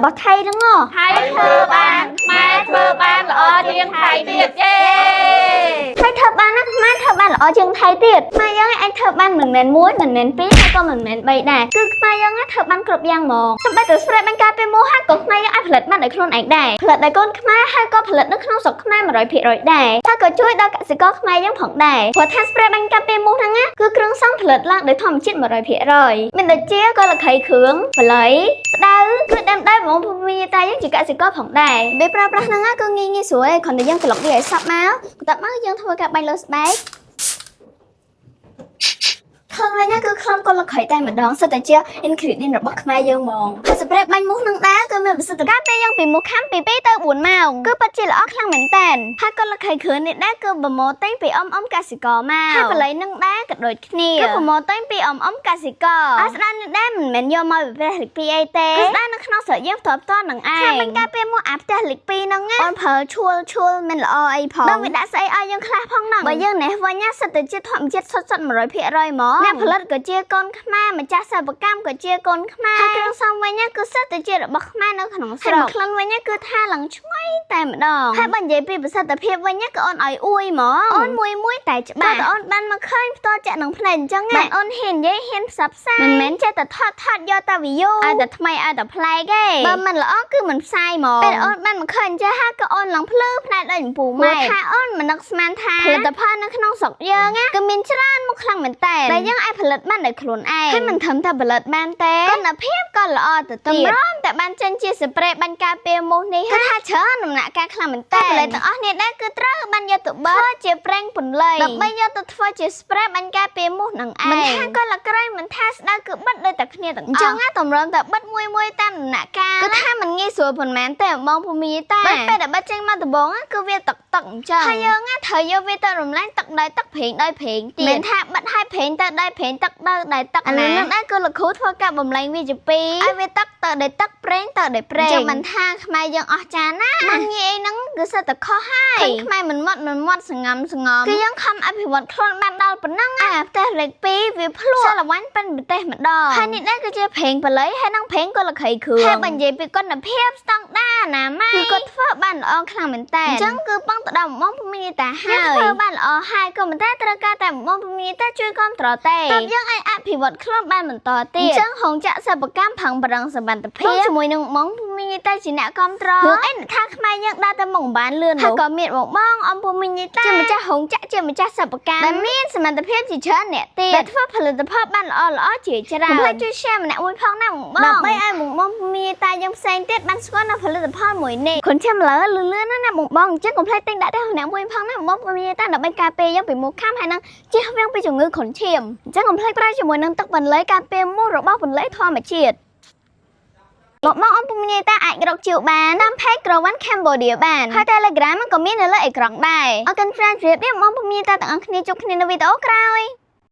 bỏ thay đúng không? Thay thơ ban, mai thơ ban là o riêng thay tiệt yeah. Thay thơ ban á, mai thơ ban là o riêng thay tiệt. Mai dân anh thơ ban mình mến muối, mình mến pí, hay con mình mến bầy đà. Cứ mai dân á thơ ban cột giang mòn. Xong bây giờ spray ban cà phê mua hát cột mai dân ai phật ban để khôn ảnh đài. Phật đại con mai hay con phật nước không sọc mai mà rồi phị rồi đài. Ta có chui đó cả sự có mai dân phỏng đài. Phật than spray ban cà phê mua thằng á, cứ krương xong phật lang để thòm chết mà rồi phị rồi. Mình được chia coi là khởi khướng và lấy đau cứ đem đây mà ông mi tay dân chỉ cả sự có phỏng đài. Bé pra thằng á cứ nghi suối còn để dân phải lọc đi sắp máu. Tập máu dân thôi cả bay lơ bike. Không ai nhá cứ không con là khởi tay mà đón sao tại chưa ingredientរបស់ខ្មែរយើងហ្មងហើយសម្រាប់បាញ់មុខនឹងដែរគឺមានប្រសិទ្ធភាពពេលយ៉ាងពីមុខខាំពី2ទៅ4ម៉ោងគឺពិតជាល្អខ្លាំងមែនតើហើយក៏លខៃគ្រឿងនេះដែរគឺប្រម៉ូទិញពីអ៊ំកសិករមកហើយកន្លែងនឹងដែរក៏ដូចគ្នាគឺប្រម៉ូទិញពីអ៊ំកសិករអស្ដាននេះដែរមិនមែនយកមកពីផ្ទះលេខ2អីទេគឺស្ដាននៅក្នុងស្រុកយើងផ្ទាល់ផ្ទាល់នឹងឯងហើយបាញ់ការពេលមកអាផ្ទះលេខ2ហ្នឹងអូនប្រើឈួលមិនល្អអីផងដល់វាដាក់ស្អីឲ្យយើងខ្លះផងហ្នឹងបើយើងនេះវិញណាសិតតែជាធម្មជាតិសុទ្ធ100%ហ្មងអ្នកផលិតក៏ជាកូនខ្មែរម្ចាស់សិប្បកម្មក៏ជាកូនខ្មែរហើយគ្រឿងផ្សំវិញគឺសិតតែជារបស់ខ្មែរនៅក្នុងស្រុកក្លិនវិញគឺថាឡើងឆ្ងាញ់តែម្ដងហើយបើនិយាយពីប្រសិទ្ធភាពវិញក៏អូនឲ្យអួយហ្មងអូនមួយតែច្បាស់តែអូនបានមកឃើញផ្ទាល់ចាក់នឹងភ្នែកអញ្ចឹងណាអូនហ៊ាននិយាយហ៊ានផ្សព្វផ្សាយមិនមែនចេះតែថតយកតែវីយូឲ្យតែថ្មីឲ្យតែប្លែកទេបើមិនល្អគឺមិនផ្សាយហ្មងពេលអូនបានមកឃើញចេះហើយក៏អូនឡើងភ្លឺផ្នែកដូចពូម៉ែថាអូនមិននឹកស្មានថាផលិតផលនៅក្នុងស្រុកយើងគឺមានច្រើនមកខ្លាំងមែនតើតែយើងអាចផលិតបានដោយខ្លួនឯងហើយមិនត្រឹមតែផលិតបានទេគុណភាពក៏ល្អទៅទៀតតម្រាំតែបានចេញជាស្ប្រេបាញ់ការពារមូសនេះគឺថាច្រើនដំណាក់កាលខ្លាំងមែនតើផលិតទាំងអស់នេះដែរគឺត្រូវបានយកទៅបឺជាប្រេងពន្លៃដើម្បីយកទៅធ្វើជាស្ប្រេបាញ់ការពារមូសនឹងឯងមិនថាក៏លក្រៃមិនថាស្ដៅគឺបិទដូចតែគ្នាទាំងអញ្ចឹងណាតម្រាំតែបិទមួយតាមដំណាក់កាលគឺថាមិនងាយស្រួលប៉ុន្មានទេបងភូមិតាពេលដែលបិទចេញមកដំបងគឺវាទឹកអញ្ចឹងហើយយើងត្រូវយកវាទៅរំលាយទឹកដោយទឹកប្រេងដោយប្រេងទៀតមិនថាបិទឲ្យប្រេងទៅដោយប្រេងទឹកទៅដោយទឹកណានឹងដែរគឺលោកគ្រូធ្វើការបំលែងវាជាពីរឲ្យវាទឹកទៅដោយទឹកប្រេងទៅដោយប្រេងចាំមិនថាខ្មែរយើងអស់ចាណាមិនងាយហ្នឹងគឺសិតតែខុសហើយខ្មែរមិនមាត់សងំគឺយើងខំអភិវឌ្ឍខ្លួនបានដល់ប៉ុណ្ណឹងអាផ្ទះលេខ2វាភ្លួសល្វាញ់ពេញប្រទេសម្ដងហើយនេះដែរគឺជាប្រេងបល័យហើយនឹងប្រេងក៏លខៃគ្រឿងហើយបើនិយាយពីគុណភាពស្តង់ដារណាម៉ែគឺគាត់ធ្វើបានល្អខ្លាំងមែនតើអញ្ចឹងគឺបងទៅដល់បងភូមិតាហើយធ្វើបានល្អហើយក៏មិនតែត្រូវការតែបងភូមិតាជួយគ្រប់គ្រងទេតើយើងអាចអភិវឌ្ឍខ្លួនបានបន្តទៀតអញ្ចឹងហងចាក់សិប្បកម្មផឹងប្រឹងសមត្ថភាពជាមួយនឹងបងភូមិតាជាអ្នកគ្រប់គ្រងរឿងអីថាខ្មែរយើងដើរទៅមុខបានលឿនហើយក៏មានបងអំភូមិតាជាម្ចាស់ហងចាក់ជាម្ចាស់សិប្បកម្មដែលមានសមត្ថភាពជាច្រើនអ្នកទៀតដែលធ្វើផលិតផលបានល្អជាច្រើនកុំភ្លេចជួយ share ម្នាក់មួយផងណាបងដើម្បីឲ្យបងភូមិតាយើងផ្សេងទៀតបានស្គាល់នៅផលិតផលមួយនេះខ្លួនចាំលើលឿនណាបងអញ្ចឹងកុំភ្លេចទិញដាក់ទៅម្នាក់មួយផងណាបងភូមិតាដើម្បីការពារយើងពីមូសខាំហើយនឹងជៀសវាងពីជំងឺគ្រុនឈាមអញ្ចឹងកុំភ្លេចប្រើជាមួយនឹងទឹកបន្លៃការពារមូសរបស់បន្លៃធម្មជាតិបងអំពុំញ៉ៃតាអាចរកជាវបានតាម page Growan Cambodia បានហើយ Telegram ក៏មាននៅលើអេក្រង់ដែរអរគុណ friend ជម្រាបលាបងអំពុំញ៉ៃតាទាំងអស់គ្នាជួបគ្នានៅវីដេអូក្រោយ